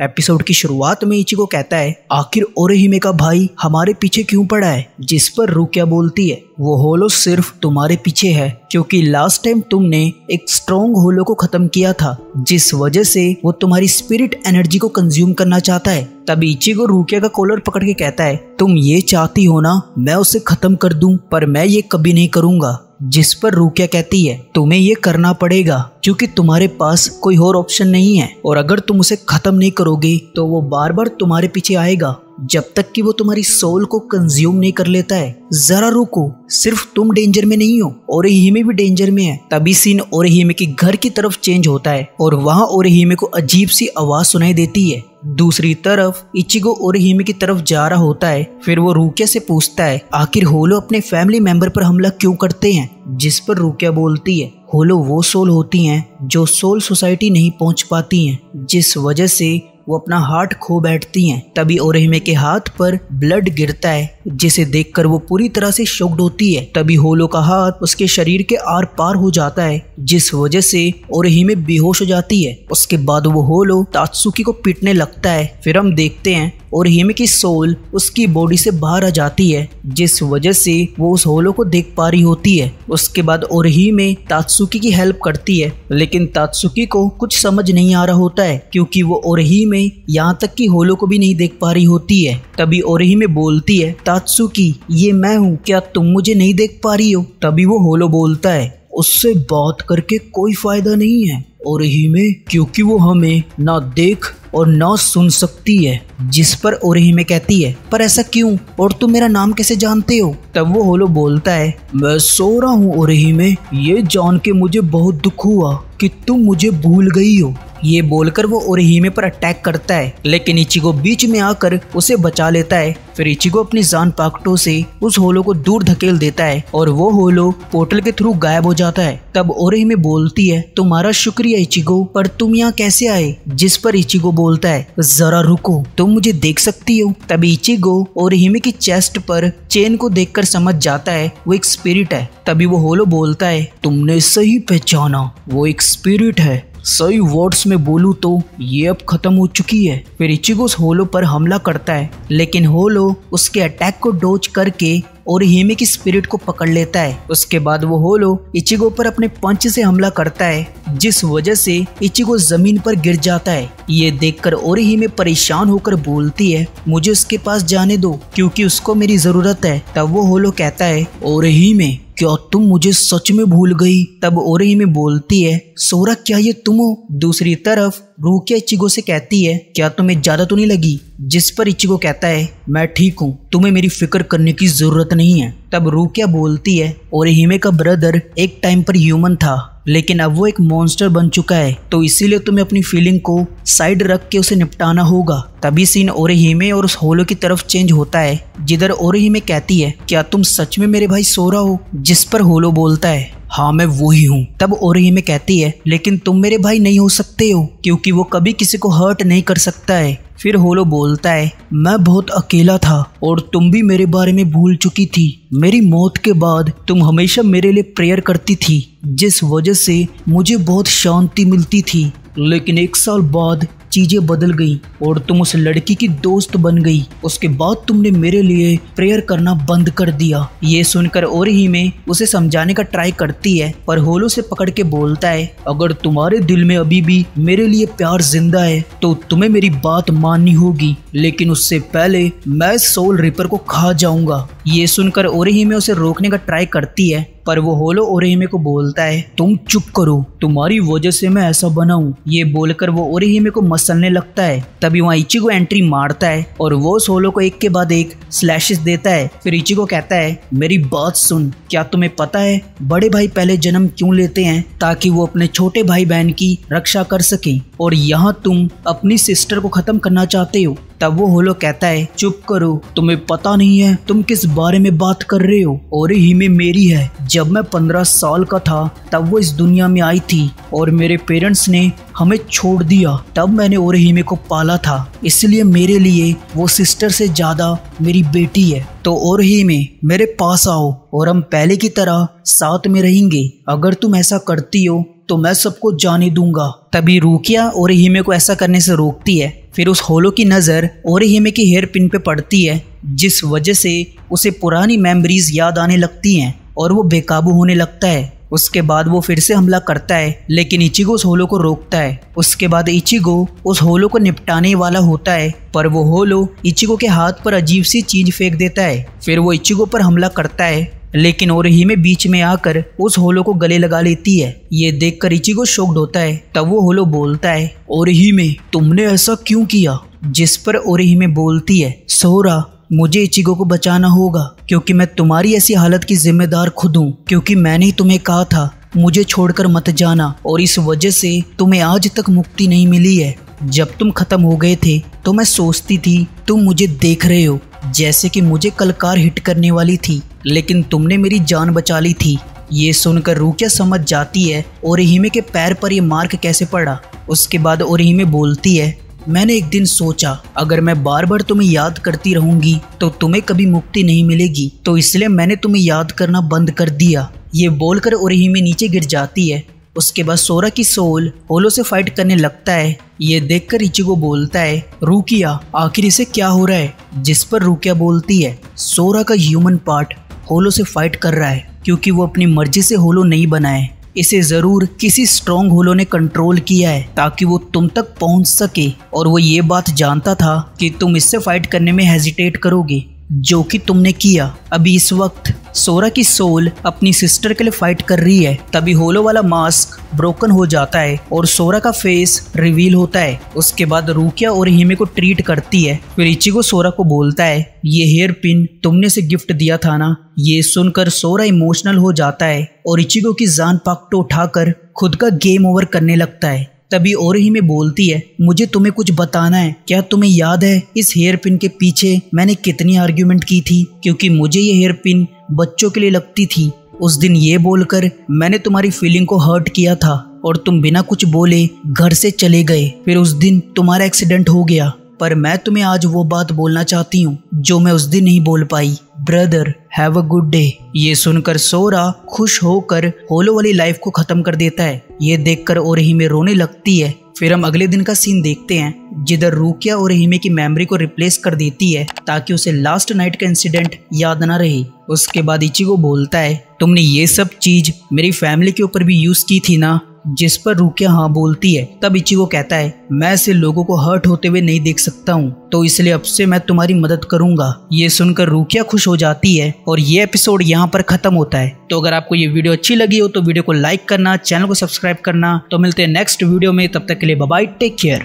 Episode की शुरुआत में इचिगो कहता है आखिर ओरेहिमे का भाई हमारे पीछे क्यों पड़ा है, जिस पर रुकिया बोलती है वो होलो सिर्फ तुम्हारे पीछे है क्योंकि लास्ट टाइम तुमने एक स्ट्रॉन्ग होलो को खत्म किया था, जिस वजह से वो तुम्हारी स्पिरिट एनर्जी को कंज्यूम करना चाहता है। तब इचिगो रुकिया का कॉलर पकड़ के कहता है तुम ये चाहती हो ना मैं उसे खत्म कर दूं, पर मैं ये कभी नहीं करूंगा। जिस पर रुकिया कहती है तुम्हें ये करना पड़ेगा क्योंकि तुम्हारे पास कोई और ऑप्शन नहीं है, और अगर तुम उसे खत्म नहीं करोगे तो वो बार बार तुम्हारे पीछे आएगा जब तक कि वो तुम्हारी सोल को कंज्यूम नहीं कर लेता है। जरा रुको, सिर्फ तुम डेंजर में नहीं हो, ओरेहिमे भी डेंजर में है। तभी सीन ओरेहिमे के घर की तरफ चेंज होता है और वहाँ ओरेहिमे को अजीब सी आवाज सुनाई देती है। दूसरी तरफ इचिगो ओरेहिमे की तरफ जा रहा होता है। फिर वो रुकिया से पूछता है आखिर होलो अपने फैमिली मेंबर पर हमला क्यों करते हैं, जिस पर रुकिया बोलती है होलो वो सोल होती हैं जो सोल सोसाइटी नहीं पहुंच पाती हैं, जिस वजह से वो अपना हार्ट खो बैठती हैं। तभी ओरेहिमे के हाथ पर ब्लड गिरता है जिसे देखकर वो पूरी तरह से शॉक्ड होती है। तभी होलो का हाथ उसके शरीर के आर पार हो जाता है जिस वजह से ओरेहिमे बेहोश हो जाती है। उसके बाद वो होलो तात्सुकी को पीटने लगता है। फिर हम देखते हैं ओरेहिमे की सोल उसकी बॉडी से बाहर आ जाती है जिस वजह से वो उस होलो को देख पा रही होती है। उसके बाद ओरेहिमे तात्सुकी की हेल्प करती है, लेकिन तात्सुकी को कुछ समझ नहीं आ रहा होता है क्योंकि वो ओरेहिमे यहाँ तक कि होलो को भी नहीं देख पा रही होती है। तभी ओरेहिमे बोलती है तात्सुकी ये मैं हूँ, क्या तुम मुझे नहीं देख पा रही हो। तभी वो होलो बोलता है उससे बात करके कोई फायदा नहीं है ओरेहिमे, क्योंकि वो हमें ना देख और ना सुन सकती है। जिस पर ओरेहिमे कहती है पर ऐसा क्यों, और तुम मेरा नाम कैसे जानते हो। तब वो होलो बोलता है मैं सो रहा हूँ ओरेहिमे, ये जान के मुझे बहुत दुख हुआ कि तुम मुझे भूल गई हो। ये बोलकर वो ओरेहिमे पर अटैक करता है, लेकिन इचिगो बीच में आकर उसे बचा लेता है। फिर इचिगो अपनी जान पाकटों से उस होलो को दूर धकेल देता है और वो होलो पोर्टल के थ्रू गायब हो जाता है। तब ओरेहिमे बोलती है तुम्हारा शुक्रिया इचिगो, पर तुम यहाँ कैसे आए। जिस पर इचिगो बोलता है जरा रुको, तुम मुझे देख सकती हो। तभी इचिगो ओरेहिमे की चेस्ट पर चेन को देखकर समझ जाता है वो एक स्पिरिट है। तभी वो होलो बोलता है तुमने सही पहचाना, वो एक स्पिरिट है। सही वर्ड्स में बोलूं तो ये अब खत्म हो चुकी है। फिर इचिगो उस होलो पर हमला करता है, लेकिन होलो उसके अटैक को डॉज करके ओरेहिमे की स्पिरिट को पकड़ लेता है। उसके बाद वो होलो इचिगो पर अपने पंच से हमला करता है जिस वजह से इचिगो जमीन पर गिर जाता है। ये देखकर ओरेहिमे परेशान होकर बोलती है मुझे उसके पास जाने दो क्योंकि उसको मेरी जरूरत है। तब वो होलो कहता है ओरेहिमे क्या तुम मुझे सच में भूल गई। तब ओरेहिमे बोलती है सोरा क्या ये तुम हो। दूसरी तरफ रुकिया इचिगो से कहती है क्या तुम्हें ज्यादा तो नहीं लगी। जिस पर इचिगो कहता है मैं ठीक हूँ, तुम्हें मेरी फिक्र करने की जरूरत नहीं है। तब रुकिया बोलती है ओरेहिमे का ब्रदर एक टाइम पर ह्यूमन था, लेकिन अब वो एक मॉन्स्टर बन चुका है, तो इसीलिए तुम्हें अपनी फीलिंग को साइड रख के उसे निपटाना होगा। तभी सीन ओरेहिमे और उस होलो की तरफ चेंज होता है जिधर ओरेहिमे कहती है क्या तुम सच में मेरे भाई सोरा हो। जिस पर होलो बोलता है हाँ मैं वही हूँ। तब ओरेहिमे कहती है लेकिन तुम मेरे भाई नहीं हो सकते हो क्योंकि वो कभी किसी को हर्ट नहीं कर सकता है। फिर होलो बोलता है मैं बहुत अकेला था और तुम भी मेरे बारे में भूल चुकी थी। मेरी मौत के बाद तुम हमेशा मेरे लिए प्रेयर करती थी जिस वजह से मुझे बहुत शांति मिलती थी, लेकिन 1 साल बाद चीजें बदल गई और तुम उस लड़की की दोस्त बन गई। उसके बाद तुमने मेरे लिए प्रेयर करना बंद कर दिया। ये सुनकर ओरेहिमे उसे समझाने का ट्राई करती है, पर होलो से पकड़ के बोलता है अगर तुम्हारे दिल में अभी भी मेरे लिए प्यार जिंदा है तो तुम्हें मेरी बात माननी होगी, लेकिन उससे पहले मैं सोल रिपर को खा जाऊंगा। ये सुनकर ओरेहिमे उसे रोकने का ट्राई करती है, पर वो होलो ओरेहिमे को बोलता है तुम चुप करो, तुम्हारी वजह से मैं ऐसा बना हूँ। ये बोलकर वो ओरेहिमे को मसलने लगता है। तभी वहाँ इचिगो एंट्री मारता है और वो सोलो को एक के बाद एक स्लैशेस देता है। फिर इचिगो कहता है मेरी बात सुन, क्या तुम्हें पता है बड़े भाई पहले जन्म क्यों लेते हैं, ताकि वो अपने छोटे भाई बहन की रक्षा कर सकें, और यहाँ तुम अपनी सिस्टर को खत्म करना चाहते हो। तब वो होलो कहता है चुप करो, तुम्हें पता नहीं है तुम किस बारे में बात कर रहे हो। ओरेहिमे मेरी है। जब मैं 15 साल का था तब वो इस दुनिया में आई थी और मेरे पेरेंट्स ने हमें छोड़ दिया। तब मैंने ओरेहिमे को पाला था, इसलिए मेरे लिए वो सिस्टर से ज्यादा मेरी बेटी है। तो ओरेहिमे मेरे पास आओ और हम पहले की तरह साथ में रहेंगे। अगर तुम ऐसा करती हो तो मैं सबको जाने दूंगा। तभी रुकिया ओरेहिमे को ऐसा करने से रोकती है, फिर उस होलो की नज़र ओरिहिमे की हेयर पिन पे पड़ती है, जिस वजह से उसे पुरानी मेमोरीज याद आने लगती हैं और वो बेकाबू होने लगता है। उसके बाद वो फिर से हमला करता है, लेकिन इचिगो उस होलो को रोकता है। उसके बाद इचिगो उस होलो को निपटाने वाला होता है, पर वो होलो इचिगो के हाथ पर अजीब सी चीज फेंक देता है। फिर वो इचिगो पर हमला करता है, लेकिन ओरिहिमे बीच में आकर उस होलो को गले लगा लेती है। ये देखकर इचिगो शॉक्ड होता है। तब वो होलो बोलता है, ओरिहिमे तुमने ऐसा क्यों किया? जिस पर ओरिहिमे बोलती है, सोरा मुझे इचिगो को बचाना होगा, क्योंकि मैं तुम्हारी ऐसी हालत की जिम्मेदार खुद हूँ, क्योंकि मैंने ही तुम्हें कहा था मुझे छोड़कर मत जाना, और इस वजह से तुम्हें आज तक मुक्ति नहीं मिली है। जब तुम खत्म हो गए थे तो मैं सोचती थी तुम मुझे देख रहे हो, जैसे कि मुझे कल कार हिट करने वाली थी, लेकिन तुमने मेरी जान बचा ली थी। ये सुनकर रुकिया समझ जाती है ओरिहिमे के पैर पर ये मार्क कैसे पड़ा। उसके बाद ओरिहिमे बोलती है, मैंने एक दिन सोचा अगर मैं बार बार तुम्हें याद करती रहूंगी तो तुम्हें कभी मुक्ति नहीं मिलेगी, तो इसलिए मैंने तुम्हें याद करना बंद कर दिया। ये बोलकर ओरिहिमे नीचे गिर जाती है। उसके बाद सोरा की सोल होलो से फाइट करने लगता है। ये देखकर इचिगो बोलता है, रुकिया आखिर इसे क्या हो रहा है? जिस पर रुकिया बोलती है, सोरा का ह्यूमन पार्ट होलो से फाइट कर रहा है, क्योंकि वो अपनी मर्जी से होलो नहीं बना है। इसे जरूर किसी स्ट्रॉन्ग होलो ने कंट्रोल किया है ताकि वो तुम तक पहुंच सके, और वो ये बात जानता था कि तुम इससे फाइट करने में हेजिटेट करोगे, जो कि तुमने किया। अभी इस वक्त सोरा की सोल अपनी सिस्टर के लिए फाइट कर रही है। तभी होलो वाला मास्क ब्रोकन हो जाता है और सोरा का फेस रिवील होता है। उसके बाद रुकिया ओरिहिमे को ट्रीट करती है। फिर इचिगो सोरा को बोलता है, ये हेयर पिन तुमने से गिफ्ट दिया था ना। ये सुनकर सोरा इमोशनल हो जाता है और इचिगो की जान पाक्टो उठाकर खुद का गेम ओवर करने लगता है। तभी ओरिहिमे बोलती है, मुझे तुम्हें कुछ बताना है। क्या तुम्हें याद है इस हेयर पिन के पीछे मैंने कितनी आर्ग्यूमेंट की थी, क्योंकि मुझे ये हेयर पिन बच्चों के लिए लगती थी। उस दिन ये बोलकर मैंने तुम्हारी फीलिंग को हर्ट किया था और तुम बिना कुछ बोले घर से चले गए। फिर उस दिन तुम्हारा एक्सीडेंट हो गया, पर मैं तुम्हें आज वो बात बोलना चाहती हूँ जो मैं उस दिन नहीं बोल पाई। Brother have a good day. ये सुनकर सोरा खुश होकर होलो वाली लाइफ को खत्म कर देता है। ये देखकर ओरिहिमे रोने लगती है। फिर हम अगले दिन का सीन देखते हैं, जिधर रुकिया ओरिहिमे की मेमोरी को रिप्लेस कर देती है ताकि उसे लास्ट नाइट का इंसिडेंट याद ना रहे। उसके बाद इचिगो बोलता है, तुमने ये सब चीज मेरी फैमिली के ऊपर भी यूज की थी ना। जिस पर रुकिया हाँ बोलती है। तब इचिगो कहता है, मैं ऐसे लोगों को हर्ट होते हुए नहीं देख सकता हूँ, तो इसलिए अब से मैं तुम्हारी मदद करूंगा। ये सुनकर रुकिया खुश हो जाती है और ये एपिसोड यहाँ पर खत्म होता है। तो अगर आपको ये वीडियो अच्छी लगी हो तो वीडियो को लाइक करना, चैनल को सब्सक्राइब करना। तो मिलते हैं नेक्स्ट वीडियो में, तब तक के लिए बाय बाय, टेक केयर।